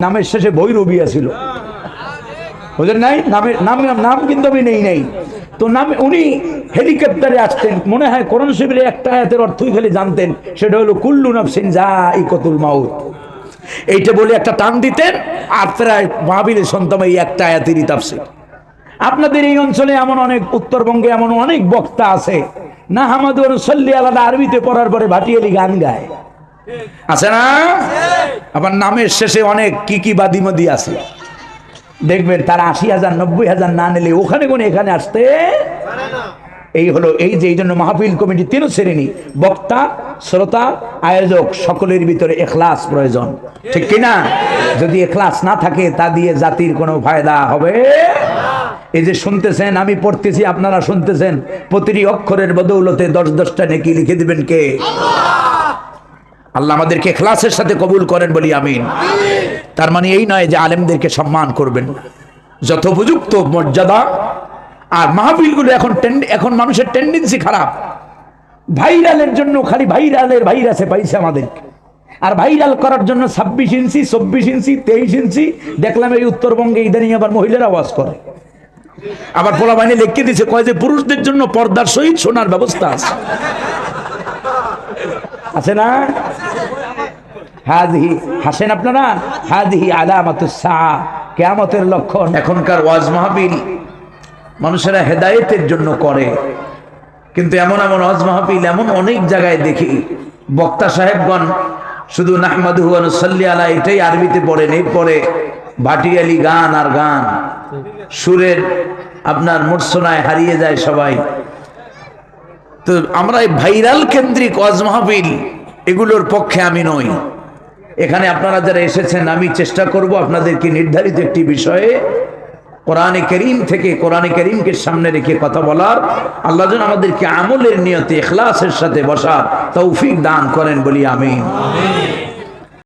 নামের শেষে ভৈরবী ছিল ওদের নাই নামের নাম কিন্তু আমি নেই তো নাম উনি হেলিকপ্টারে আসতেন মনে হয় কোরআন শরীফের একটা আয়াতের অর্থই খালি জানতেন সেটা হলো কুল্লু নাফসিন যায়িকাতুল মাউত এইটা বলে একটা টান দিতেন আর প্রায় মাহফিলে শুনতাম এই একটা আয়াতেরই তাফসীর। আপনাদের এই অঞ্চলে এমন অনেক উত্তরবঙ্গে এমন অনেক বক্তা আছে না হামাদু সাল্লি আলাদা আরবিতে পড়ার পরে ভাটিয়ালি গান গায় আছে না আবার নামের শেষে অনেক কি বাদিমদি আছে দেখবেন তারা ৮০,০০০ ৯০,০০০ না নিলে ওখানে কোন এখানে আসতে এই হলো এই যে এই জন্য মাহফিল কমিটি ৩ শ্রেণী বক্তা শ্রোতা আয়োজক সকলের ভিতরে ইখলাস প্রয়োজন ঠিক কিনা যদি ইখলাস না থাকে তা দিয়ে জাতির কোনো ফায়দা হবে এই যে শুনতেছেন আমি পড়তেছি আপনারা শুনতেছেন প্রতিটি অক্ষরের বদৌলতে ১০-১০টা নেকি লিখে দিবেন কে আল্লাহ আমাদেরকে ইখলাসের সাথে কবুল করেন বলি আমিন। তার মানে এই নয় যে আলেমদেরকে সম্মান করবেন যত উপযুক্ত মর্যাদা আর মাহফিলগুলো এখন মানুষের টেন্ডেন্সি খারাপ ভাইরালের জন্য খালি ভাইরালের ভাইরাসে পাইছে আমাদেরকে আর ভাইরাল করার জন্য ২৬ ইঞ্চি ২৪ ইঞ্চি ২৩ ইঞ্চি দেখলাম এই উত্তরবঙ্গে ইদানিং আবার মহিলারা আওয়াজ করে আবার পোলা বাহিনী লিখে দিচ্ছে কয় যে পুরুষদের জন্য পর্দার সহিত শোনার ব্যবস্থা আছে আছে না হাদিহি হাসেন আপনারা হাদিহি আলামাতুস সাআ কিয়ামতের লক্ষণ। এখনকার ওয়াজ মাহফিল মানুষেরা হেদায়েতের জন্য করে কিন্তু এমন ওয়াজ মাহফিল এমন অনেক জায়গায় দেখি বক্তা সাহেবগণ শুধু নাহমাদুহু ওয়া নুসাল্লি আলা এটাই আরবিতে পড়েন এরপরে ভাটিয়ালি গান আর গান সুরের আপনার মূর্ছনায় হারিয়ে যায় সবাই। তো আমরা এই ভাইরাল কেন্দ্রিক ওয়াজ মাহফিল এগুলোর পক্ষে আমি নই। এখানে আপনারা যারা এসেছেন আমি চেষ্টা করব আপনাদেরকে নির্ধারিত একটি বিষয়ে কোরআনে কারীম থেকে কোরআনে কারীমকে সামনে রেখে কথা বলার আল্লাহ যেন আমাদেরকে আমলের নিয়তে ইখলাসের সাথে বসার তৌফিক দান করেন বলি আমিন।